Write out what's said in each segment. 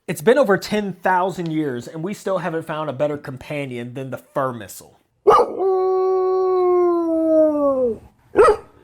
It's been over 10,000 years and we still haven't found a better companion than the fur missile.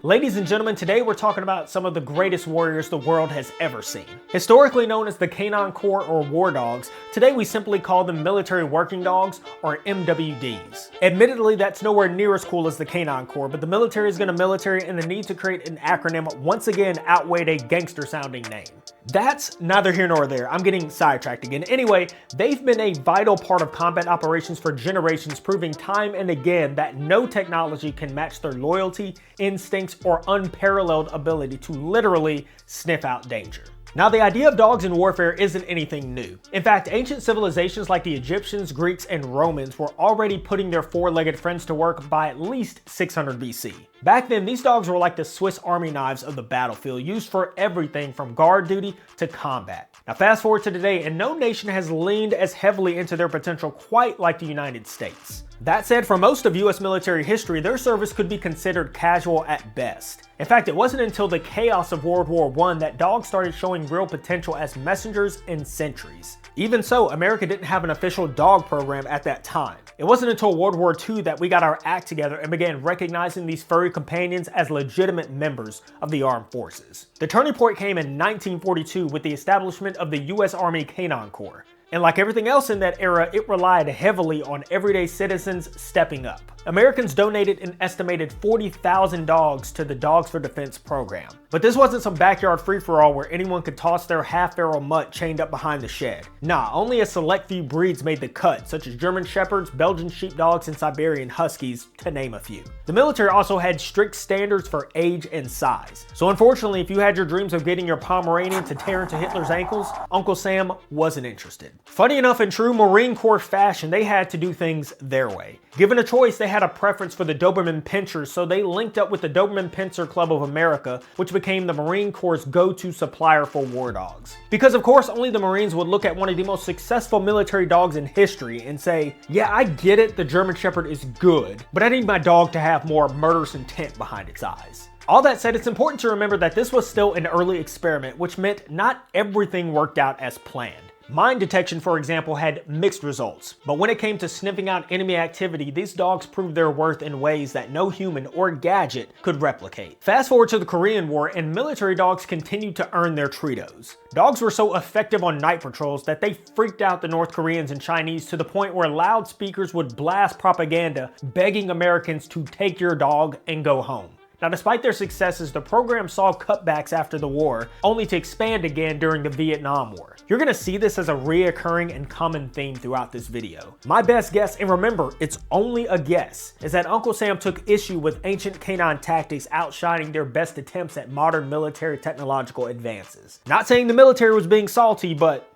Ladies and gentlemen, today we're talking about some of the greatest warriors the world has ever seen. Historically known as the Canine Corps or War Dogs, today we simply call them Military Working Dogs or MWDs. Admittedly, that's nowhere near as cool as the Canine Corps, but the military is going to military and the need to create an acronym once again outweighed a gangster sounding name. That's neither here nor there. I'm getting sidetracked again. Anyway, they've been a vital part of combat operations for generations, proving time and again that no technology can match their loyalty, instincts, or unparalleled ability to literally sniff out danger. Now, the idea of dogs in warfare isn't anything new. In fact, ancient civilizations like the Egyptians, Greeks, and Romans were already putting their four-legged friends to work by at least 600 BC. Back then, these dogs were like the Swiss Army knives of the battlefield, used for everything from guard duty to combat. Now, fast forward to today, and no nation has leaned as heavily into their potential quite like the United States. That said, for most of US military history, their service could be considered casual at best. In fact, it wasn't until the chaos of World War I that dogs started showing real potential as messengers and sentries. Even so, America didn't have an official dog program at that time. It wasn't until World War II that we got our act together and began recognizing these furry companions as legitimate members of the armed forces. The turning point came in 1942 with the establishment of the US Army Canine Corps. And like everything else in that era, it relied heavily on everyday citizens stepping up. Americans donated an estimated 40,000 dogs to the Dogs for Defense program. But this wasn't some backyard free-for-all where anyone could toss their half-feral mutt chained up behind the shed. Nah, only a select few breeds made the cut, such as German Shepherds, Belgian Sheepdogs, and Siberian Huskies, to name a few. The military also had strict standards for age and size. So unfortunately, if you had your dreams of getting your Pomeranian to tear into Hitler's ankles, Uncle Sam wasn't interested. Funny enough, in true Marine Corps fashion, they had to do things their way. Given a choice, they had a preference for the Doberman Pinschers, so they linked up with the Doberman Pinscher Club of America, which became the Marine Corps' go-to supplier for war dogs. Because of course, only the Marines would look at one of the most successful military dogs in history and say, yeah, I get it, the German Shepherd is good, but I need my dog to have more murderous intent behind its eyes. All that said, it's important to remember that this was still an early experiment, which meant not everything worked out as planned. Mine detection, for example, had mixed results, but when it came to sniffing out enemy activity, these dogs proved their worth in ways that no human or gadget could replicate. Fast forward to the Korean War, and military dogs continued to earn their Tritos. Dogs were so effective on night patrols that they freaked out the North Koreans and Chinese to the point where loudspeakers would blast propaganda begging Americans to take your dog and go home. Now, despite their successes, the program saw cutbacks after the war, only to expand again during the Vietnam War. You're gonna see this as a reoccurring and common theme throughout this video. My best guess, and remember, it's only a guess, is that Uncle Sam took issue with ancient canine tactics outshining their best attempts at modern military technological advances. Not saying the military was being salty, but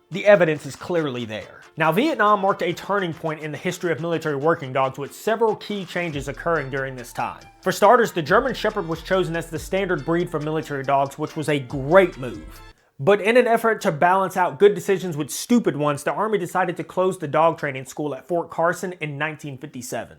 the evidence is clearly there. Now, Vietnam marked a turning point in the history of military working dogs, with several key changes occurring during this time. For starters, the German Shepherd was chosen as the standard breed for military dogs, which was a great move. But in an effort to balance out good decisions with stupid ones, the Army decided to close the dog training school at Fort Carson in 1957.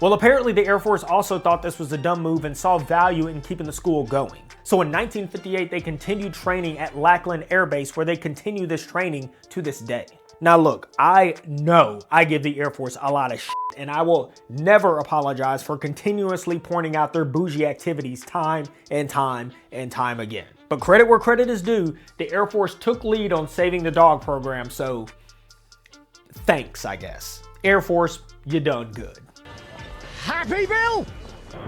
Well, apparently the Air Force also thought this was a dumb move and saw value in keeping the school going. So in 1958, they continued training at Lackland Air Base, where they continue this training to this day. Now look, I know I give the Air Force a lot of shit, and I will never apologize for continuously pointing out their bougie activities time and time and time again. But credit where credit is due, the Air Force took lead on saving the dog program, so thanks, I guess. Air Force, you done good. Happy Bill!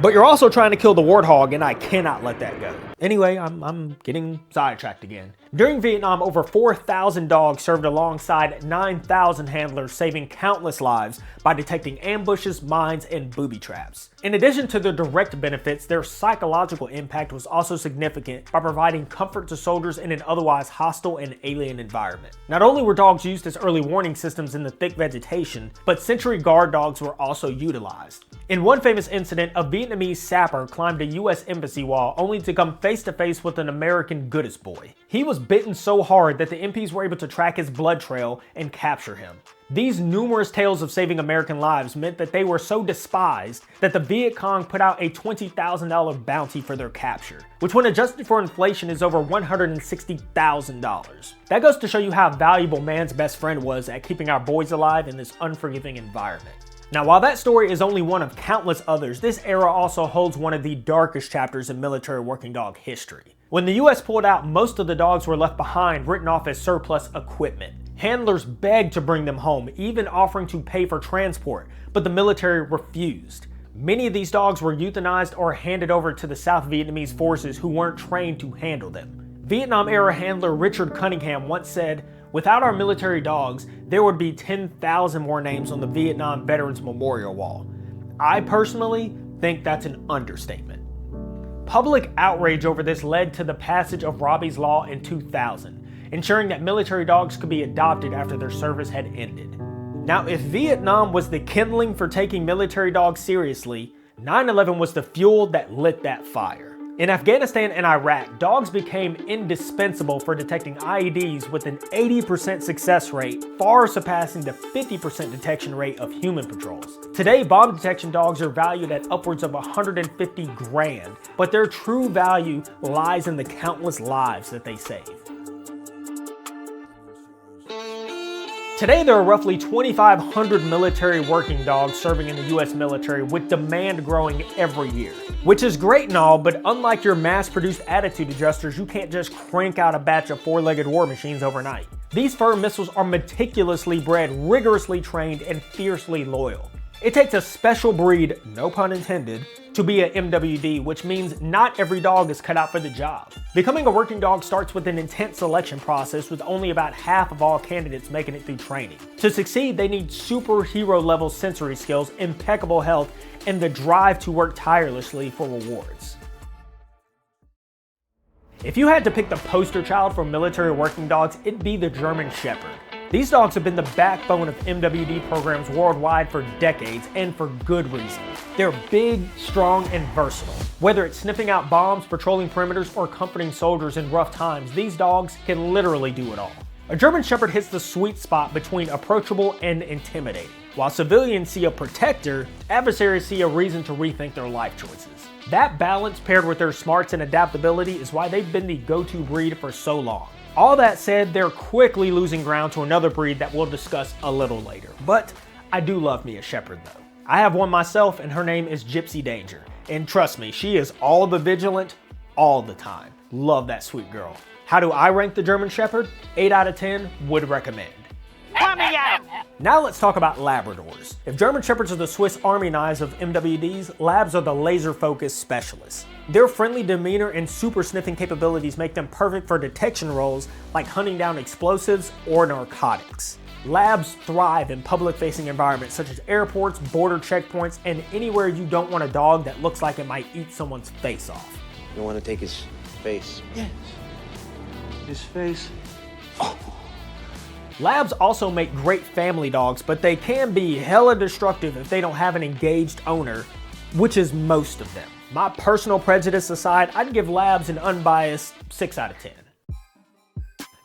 But you're also trying to kill the warthog, and I cannot let that go. Anyway, I'm getting sidetracked again. During Vietnam, over 4,000 dogs served alongside 9,000 handlers, saving countless lives by detecting ambushes, mines, and booby traps. In addition to the direct benefits, their psychological impact was also significant by providing comfort to soldiers in an otherwise hostile and alien environment. Not only were dogs used as early warning systems in the thick vegetation, but sentry guard dogs were also utilized. In one famous incident, a Vietnamese sapper climbed a US embassy wall only to come face face to face with an American goodest boy. He was bitten so hard that the MPs were able to track his blood trail and capture him. These numerous tales of saving American lives meant that they were so despised that the Viet Cong put out a $20,000 bounty for their capture, which when adjusted for inflation is over $160,000. That goes to show you how valuable man's best friend was at keeping our boys alive in this unforgiving environment. Now, while that story is only one of countless others, this era also holds one of the darkest chapters in military working dog history. When the US pulled out, most of the dogs were left behind, written off as surplus equipment. Handlers begged to bring them home, even offering to pay for transport, but the military refused. Many of these dogs were euthanized or handed over to the South Vietnamese forces who weren't trained to handle them. Vietnam-era handler Richard Cunningham once said, "Without our military dogs, there would be 10,000 more names on the Vietnam Veterans Memorial Wall." I personally think that's an understatement. Public outrage over this led to the passage of Robbie's Law in 2000, ensuring that military dogs could be adopted after their service had ended. Now, if Vietnam was the kindling for taking military dogs seriously, 9/11 was the fuel that lit that fire. In Afghanistan and Iraq, dogs became indispensable for detecting IEDs with an 80% success rate, far surpassing the 50% detection rate of human patrols. Today, bomb detection dogs are valued at upwards of 150 grand, but their true value lies in the countless lives that they save. Today, there are roughly 2,500 military working dogs serving in the US military, with demand growing every year. Which is great and all, but unlike your mass-produced attitude adjusters, you can't just crank out a batch of four-legged war machines overnight. These fur missiles are meticulously bred, rigorously trained, and fiercely loyal. It takes a special breed, no pun intended, to be a MWD, which means not every dog is cut out for the job. Becoming a working dog starts with an intense selection process, with only about half of all candidates making it through training. To succeed, they need superhero level sensory skills, impeccable health, and the drive to work tirelessly for rewards. If you had to pick the poster child for military working dogs, it'd be the German Shepherd. These dogs have been the backbone of MWD programs worldwide for decades, and for good reason. They're big, strong, and versatile. Whether it's sniffing out bombs, patrolling perimeters, or comforting soldiers in rough times, these dogs can literally do it all. A German Shepherd hits the sweet spot between approachable and intimidating. While civilians see a protector, adversaries see a reason to rethink their life choices. That balance, paired with their smarts and adaptability, is why they've been the go-to breed for so long. All that said, they're quickly losing ground to another breed that we'll discuss a little later. But I do love me a Shepherd though. I have one myself, and her name is Gypsy Danger. And trust me, she is all the vigilant, all the time. Love that sweet girl. How do I rank the German Shepherd? 8 out of 10, would recommend. Now let's talk about Labradors. If German Shepherds are the Swiss Army knives of MWDs, Labs are the laser-focused specialists. Their friendly demeanor and super sniffing capabilities make them perfect for detection roles like hunting down explosives or narcotics. Labs thrive in public-facing environments such as airports, border checkpoints, and anywhere you don't want a dog that looks like it might eat someone's face off. You want to take his face? Yes. His face. Oh. Labs also make great family dogs, but they can be hella destructive if they don't have an engaged owner, which is most of them. My personal prejudice aside, I'd give Labs an unbiased 6 out of 10.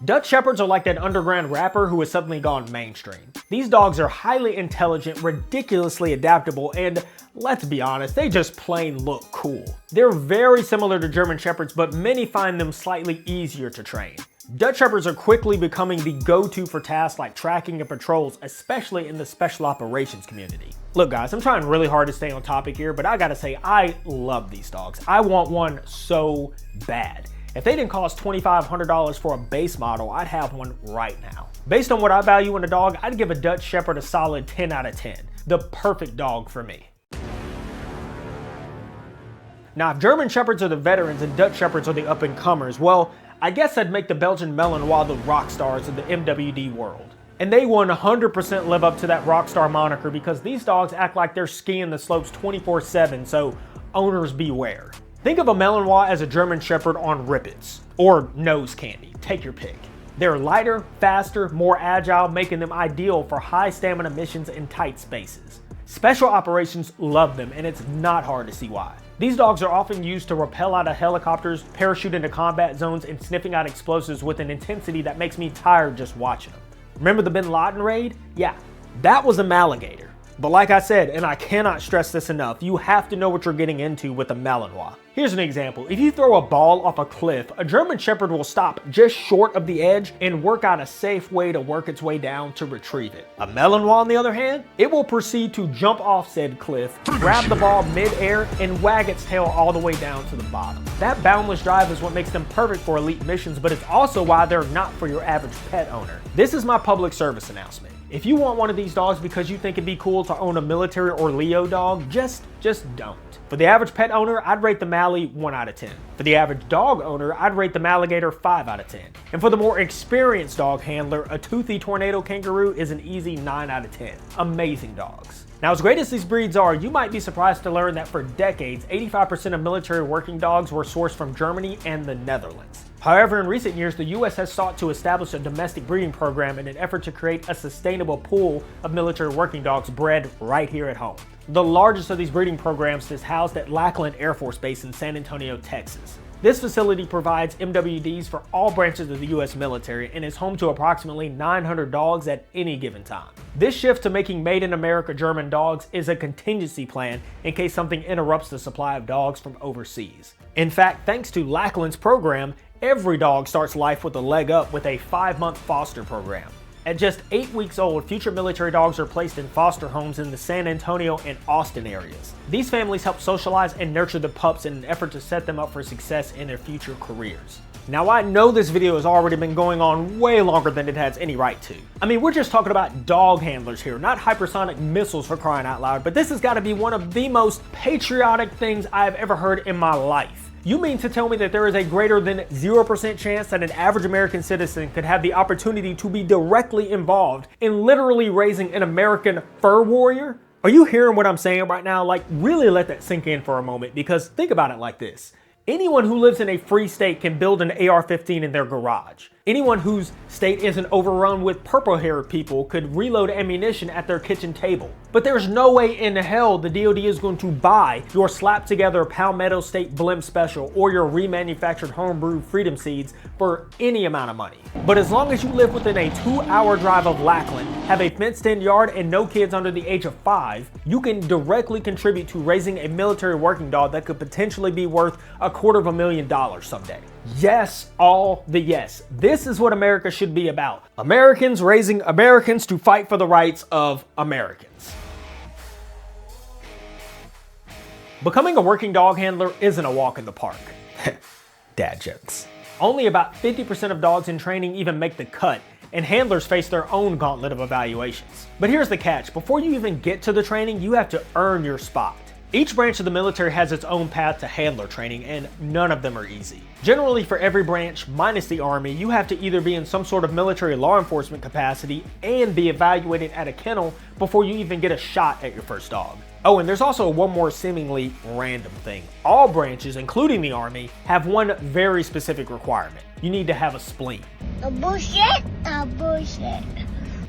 Dutch Shepherds are like that underground rapper who has suddenly gone mainstream. These dogs are highly intelligent, ridiculously adaptable, and let's be honest, they just plain look cool. They're very similar to German Shepherds, but many find them slightly easier to train. Dutch Shepherds are quickly becoming the go-to for tasks like tracking and patrols, especially in the special operations community. Look guys, I'm trying really hard to stay on topic here, but I gotta say, I love these dogs. I want one so bad. If they didn't cost $2,500 for a base model, I'd have one right now. Based on what I value in a dog, I'd give a Dutch Shepherd a solid 10 out of 10. The perfect dog for me. Now, if German Shepherds are the veterans and Dutch Shepherds are the up-and-comers, well, I guess I'd make the Belgian Malinois the rock stars of the MWD world. And they 100% live up to that rock star moniker because these dogs act like they're skiing the slopes 24/7, so owners beware. Think of a Malinois as a German Shepherd on Rippets, or nose candy, take your pick. They're lighter, faster, more agile, making them ideal for high stamina missions in tight spaces. Special operations love them, and it's not hard to see why. These dogs are often used to rappel out of helicopters, parachute into combat zones, and sniffing out explosives with an intensity that makes me tired just watching them. Remember the Bin Laden raid? Yeah, that was a Maligator. But like I said, and I cannot stress this enough, you have to know what you're getting into with a Malinois. Here's an example. If you throw a ball off a cliff, a German Shepherd will stop just short of the edge and work out a safe way to work its way down to retrieve it. A Malinois, on the other hand, it will proceed to jump off said cliff, grab the ball mid-air, and wag its tail all the way down to the bottom. That boundless drive is what makes them perfect for elite missions, but it's also why they're not for your average pet owner. This is my public service announcement. If you want one of these dogs because you think it'd be cool to own a military or Leo dog, just don't. For the average pet owner, I'd rate the Mali 1 out of 10. For the average dog owner, I'd rate the Maligator 5 out of 10. And for the more experienced dog handler, a toothy tornado kangaroo is an easy 9 out of 10. Amazing dogs. Now, as great as these breeds are, you might be surprised to learn that for decades, 85% of military working dogs were sourced from Germany and the Netherlands. However, in recent years, the US has sought to establish a domestic breeding program in an effort to create a sustainable pool of military working dogs bred right here at home. The largest of these breeding programs is housed at Lackland Air Force Base in San Antonio, Texas. This facility provides MWDs for all branches of the US military and is home to approximately 900 dogs at any given time. This shift to making made in America German dogs is a contingency plan in case something interrupts the supply of dogs from overseas. In fact, thanks to Lackland's program, every dog starts life with a leg up with a 5-month foster program. At just 8 weeks old, future military dogs are placed in foster homes in the San Antonio and Austin areas. These families help socialize and nurture the pups in an effort to set them up for success in their future careers. Now, I know this video has already been going on way longer than it has any right to. I mean, we're just talking about dog handlers here, not hypersonic missiles for crying out loud, but this has got to be one of the most patriotic things I've ever heard in my life. You mean to tell me that there is a greater than 0% chance that an average American citizen could have the opportunity to be directly involved in literally raising an American fur warrior? Are you hearing what I'm saying right now? Like, really let that sink in for a moment, because think about it like this. Anyone who lives in a free state can build an AR-15 in their garage. Anyone whose state isn't overrun with purple-haired people could reload ammunition at their kitchen table. But there's no way in hell the DoD is going to buy your slap-together Palmetto State Blimp Special or your remanufactured homebrew Freedom Seeds for any amount of money. But as long as you live within a 2-hour drive of Lackland, have a fenced-in yard, and no kids under the age of 5, you can directly contribute to raising a military working dog that could potentially be worth $250,000 someday. Yes, all the yes. This is what America should be about. Americans raising Americans to fight for the rights of Americans. Becoming a working dog handler isn't a walk in the park. Dad jokes. Only about 50% of dogs in training even make the cut, and handlers face their own gauntlet of evaluations. But here's the catch. Before you even get to the training, you have to earn your spot. Each branch of the military has its own path to handler training, and none of them are easy. Generally, for every branch, minus the Army, you have to either be in some sort of military law enforcement capacity and be evaluated at a kennel before you even get a shot at your first dog. Oh, and there's also one more seemingly random thing. All branches, including the Army, have one very specific requirement. You need to have a spleen. A bullshit? A bullshit.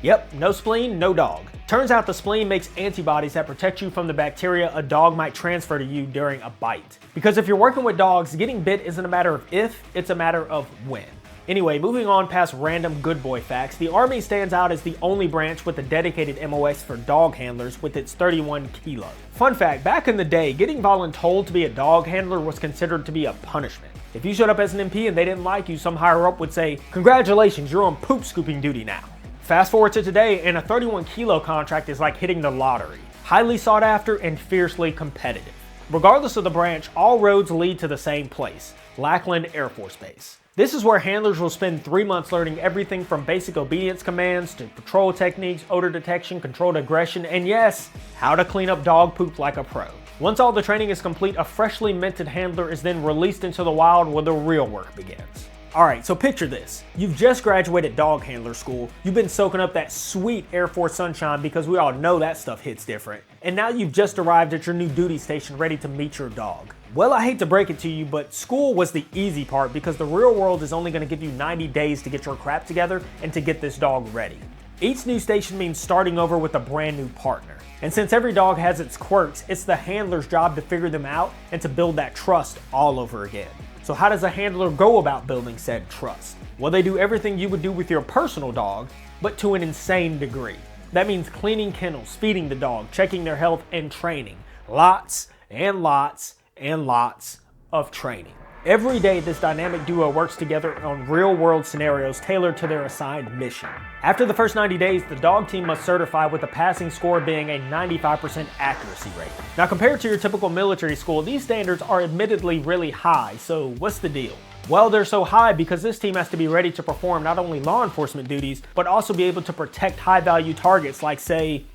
Yep, no spleen, no dog. Turns out the spleen makes antibodies that protect you from the bacteria a dog might transfer to you during a bite. Because if you're working with dogs, getting bit isn't a matter of if, it's a matter of when. Anyway, moving on past random good boy facts, the Army stands out as the only branch with a dedicated MOS for dog handlers with its 31 kilo. Fun fact, back in the day, getting voluntold to be a dog handler was considered to be a punishment. If you showed up as an MP and they didn't like you, some higher up would say, "Congratulations, you're on poop scooping duty now." Fast forward to today, and a 31 kilo contract is like hitting the lottery. Highly sought after and fiercely competitive. Regardless of the branch, all roads lead to the same place, Lackland Air Force Base. This is where handlers will spend 3 months learning everything from basic obedience commands to patrol techniques, odor detection, controlled aggression, and yes, how to clean up dog poop like a pro. Once all the training is complete, a freshly minted handler is then released into the wild where the real work begins. Alright, so picture this. You've just graduated dog handler school, you've been soaking up that sweet Air Force sunshine because we all know that stuff hits different, and now you've just arrived at your new duty station ready to meet your dog. Well, I hate to break it to you, but school was the easy part because the real world is only going to give you 90 days to get your crap together and to get this dog ready. Each new station means starting over with a brand new partner. And since every dog has its quirks, it's the handler's job to figure them out and to build that trust all over again. So how does a handler go about building said trust? Well, they do everything you would do with your personal dog, but to an insane degree. That means cleaning kennels, feeding the dog, checking their health, and training. Lots and lots and lots of training. Every day, this dynamic duo works together on real-world scenarios tailored to their assigned mission. After the first 90 days, the dog team must certify with a passing score being a 95% accuracy rate. Now, compared to your typical military school, these standards are admittedly really high, so what's the deal? Well, they're so high because this team has to be ready to perform not only law enforcement duties, but also be able to protect high-value targets like, say,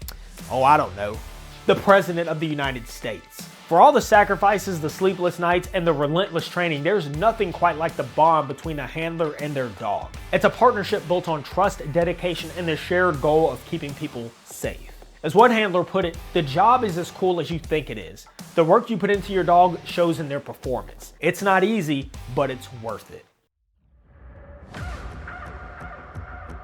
the President of the United States. For all the sacrifices, the sleepless nights, and the relentless training, there's nothing quite like the bond between a handler and their dog. It's a partnership built on trust, dedication, and the shared goal of keeping people safe. As one handler put it, the job is as cool as you think it is. The work you put into your dog shows in their performance. It's not easy, but it's worth it.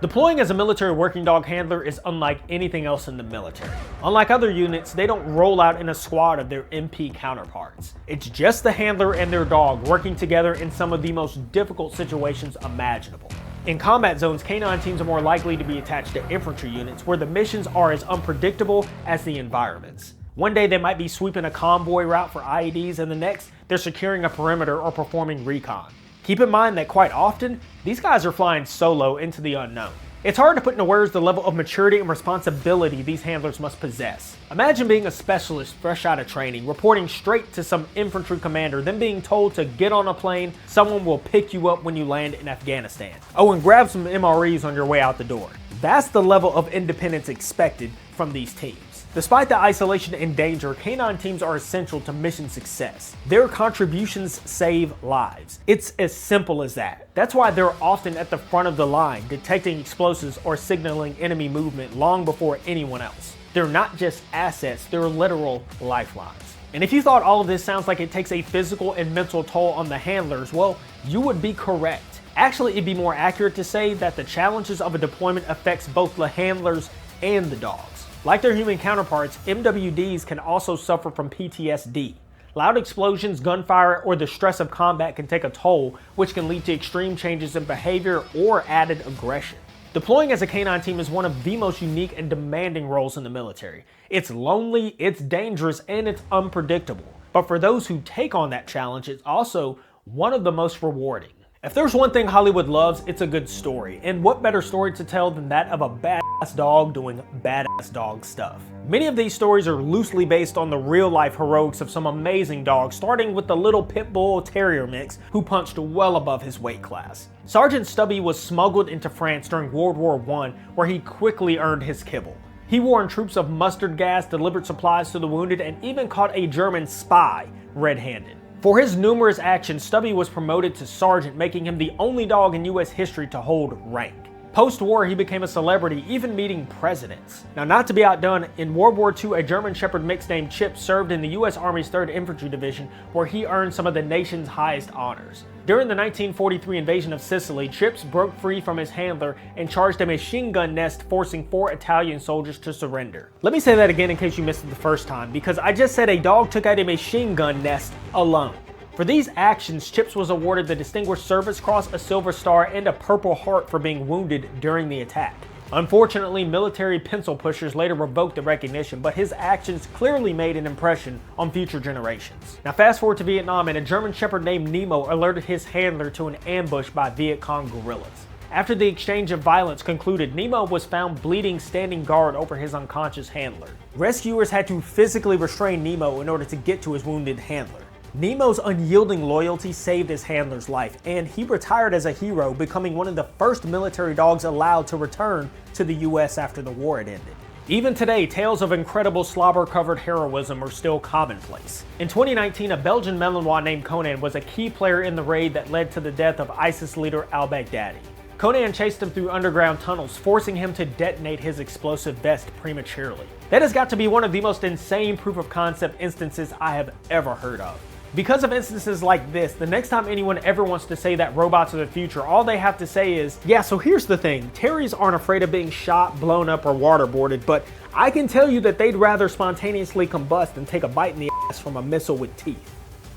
Deploying as a military working dog handler is unlike anything else in the military. Unlike other units, they don't roll out in a squad of their MP counterparts. It's just the handler and their dog working together in some of the most difficult situations imaginable. In combat zones, canine teams are more likely to be attached to infantry units where the missions are as unpredictable as the environments. One day they might be sweeping a convoy route for IEDs, and the next they're securing a perimeter or performing recon. Keep in mind that quite often, these guys are flying solo into the unknown. It's hard to put into words the level of maturity and responsibility these handlers must possess. Imagine being a specialist fresh out of training, reporting straight to some infantry commander, then being told to get on a plane, someone will pick you up when you land in Afghanistan. Oh, and grab some MREs on your way out the door. That's the level of independence expected from these teams. Despite the isolation and danger, canine teams are essential to mission success. Their contributions save lives. It's as simple as that. That's why they're often at the front of the line, detecting explosives or signaling enemy movement long before anyone else. They're not just assets, they're literal lifelines. And if you thought all of this sounds like it takes a physical and mental toll on the handlers, well, you would be correct. Actually, it'd be more accurate to say that the challenges of a deployment affects both the handlers and the dogs. Like their human counterparts, MWDs can also suffer from PTSD. Loud explosions, gunfire, or the stress of combat can take a toll, which can lead to extreme changes in behavior or added aggression. Deploying as a canine team is one of the most unique and demanding roles in the military. It's lonely, it's dangerous, and it's unpredictable. But for those who take on that challenge, it's also one of the most rewarding. If there's one thing Hollywood loves, it's a good story. And what better story to tell than that of a badass dog doing badass dog stuff. Many of these stories are loosely based on the real-life heroics of some amazing dogs, starting with the little pit bull terrier mix who punched well above his weight class. Sergeant Stubby was smuggled into France during World War I, where he quickly earned his kibble. He warned troops of mustard gas, delivered supplies to the wounded, and even caught a German spy red-handed. For his numerous actions, Stubby was promoted to sergeant, making him the only dog in US history to hold rank. Post-war, he became a celebrity, even meeting presidents. Now, not to be outdone, in World War II, a German Shepherd mix named Chip served in the US Army's 3rd Infantry Division, where he earned some of the nation's highest honors. During the 1943 invasion of Sicily, Chips broke free from his handler and charged a machine gun nest, forcing 4 Italian soldiers to surrender. Let me say that again in case you missed it the first time, because I just said a dog took out a machine gun nest alone. For these actions, Chips was awarded the Distinguished Service Cross, a Silver Star, and a Purple Heart for being wounded during the attack. Unfortunately, military pencil pushers later revoked the recognition, but his actions clearly made an impression on future generations. Now fast forward to Vietnam, and a German Shepherd named Nemo alerted his handler to an ambush by Viet Cong guerrillas. After the exchange of violence concluded, Nemo was found bleeding, standing guard over his unconscious handler. Rescuers had to physically restrain Nemo in order to get to his wounded handler. Nemo's unyielding loyalty saved his handler's life, and he retired as a hero, becoming one of the first military dogs allowed to return to the US after the war had ended. Even today, tales of incredible slobber-covered heroism are still commonplace. In 2019, a Belgian Malinois named Conan was a key player in the raid that led to the death of ISIS leader al-Baghdadi. Conan chased him through underground tunnels, forcing him to detonate his explosive vest prematurely. That has got to be one of the most insane proof-of-concept instances I have ever heard of. Because of instances like this, the next time anyone ever wants to say that robots are the future, all they have to say is, yeah, so here's the thing, terriers aren't afraid of being shot, blown up, or waterboarded, but I can tell you that they'd rather spontaneously combust than take a bite in the ass from a missile with teeth.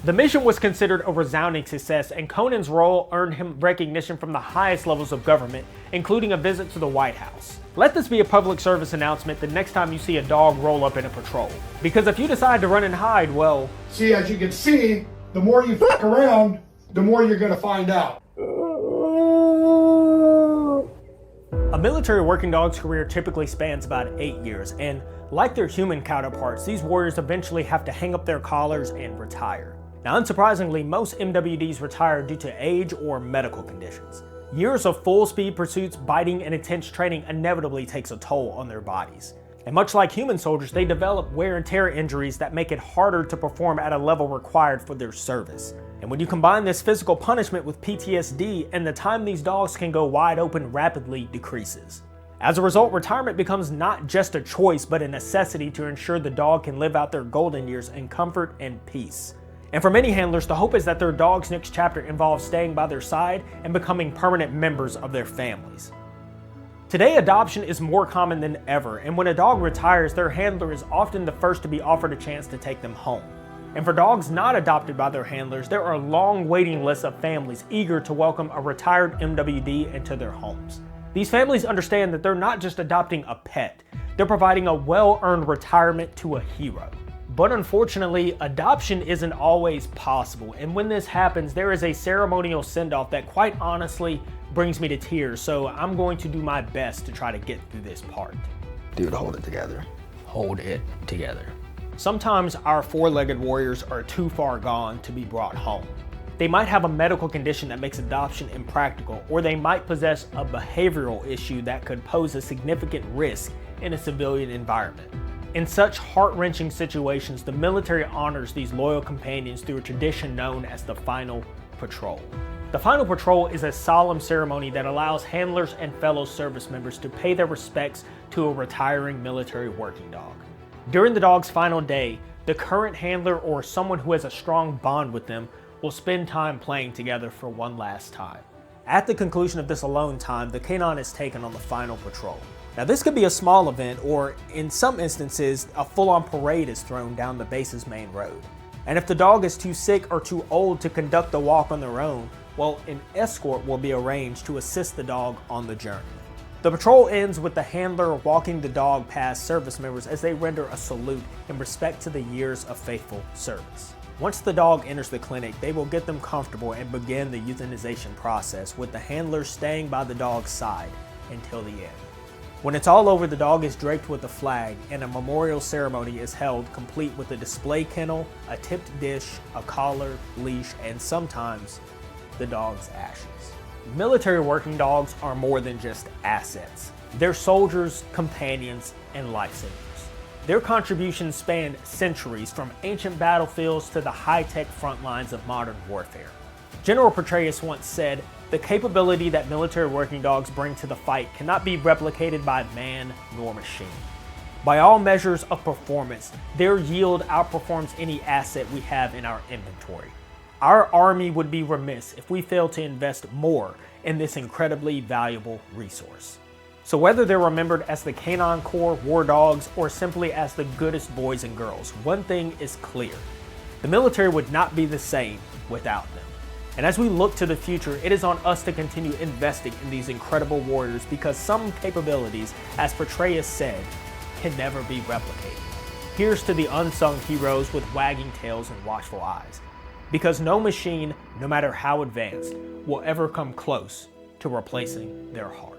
The mission was considered a resounding success, and Conan's role earned him recognition from the highest levels of government, including a visit to the White House. Let this be a public service announcement the next time you see a dog roll up in a patrol. Because if you decide to run and hide, well... See, as you can see, the more you fuck around, the more you're gonna find out. A military working dog's career typically spans about 8 years, and like their human counterparts, these warriors eventually have to hang up their collars and retire. Now, unsurprisingly, most MWDs retire due to age or medical conditions. Years of full-speed pursuits, biting, and intense training inevitably takes a toll on their bodies. And much like human soldiers, they develop wear and tear injuries that make it harder to perform at a level required for their service. And when you combine this physical punishment with PTSD, and the time these dogs can go wide open rapidly decreases. As a result, retirement becomes not just a choice, but a necessity to ensure the dog can live out their golden years in comfort and peace. And for many handlers, the hope is that their dog's next chapter involves staying by their side and becoming permanent members of their families. Today, adoption is more common than ever, and when a dog retires, their handler is often the first to be offered a chance to take them home. And for dogs not adopted by their handlers, there are long waiting lists of families eager to welcome a retired MWD into their homes. These families understand that they're not just adopting a pet, they're providing a well-earned retirement to a hero. But unfortunately, adoption isn't always possible, and when this happens, there is a ceremonial send-off that quite honestly brings me to tears, so I'm going to do my best to try to get through this part. Dude, hold it together. Hold it together. Sometimes our four-legged warriors are too far gone to be brought home. They might have a medical condition that makes adoption impractical, or they might possess a behavioral issue that could pose a significant risk in a civilian environment. In such heart-wrenching situations, the military honors these loyal companions through a tradition known as the Final Patrol. The Final Patrol is a solemn ceremony that allows handlers and fellow service members to pay their respects to a retiring military working dog. During the dog's final day, the current handler or someone who has a strong bond with them will spend time playing together for one last time. At the conclusion of this alone time, the canine is taken on the Final Patrol. Now, this could be a small event, or in some instances, a full-on parade is thrown down the base's main road. And if the dog is too sick or too old to conduct the walk on their own, well, an escort will be arranged to assist the dog on the journey. The patrol ends with the handler walking the dog past service members as they render a salute in respect to the years of faithful service. Once the dog enters the clinic, they will get them comfortable and begin the euthanization process, with the handler staying by the dog's side until the end. When it's all over, the dog is draped with a flag, and a memorial ceremony is held, complete with a display kennel, a tipped dish, a collar, leash, and sometimes the dog's ashes. Military working dogs are more than just assets. They're soldiers, companions, and lifesavers. Their contributions span centuries, from ancient battlefields to the high-tech front lines of modern warfare. General Petraeus once said, "The capability that military working dogs bring to the fight cannot be replicated by man nor machine." By all measures of performance, their yield outperforms any asset we have in our inventory. Our army would be remiss if we failed to invest more in this incredibly valuable resource. So whether they're remembered as the Canine Corps war dogs or simply as the goodest boys and girls, one thing is clear: the military would not be the same without them. And as we look to the future, it is on us to continue investing in these incredible warriors, because some capabilities, as Petraeus said, can never be replicated. Here's to the unsung heroes with wagging tails and watchful eyes, because no machine, no matter how advanced, will ever come close to replacing their heart.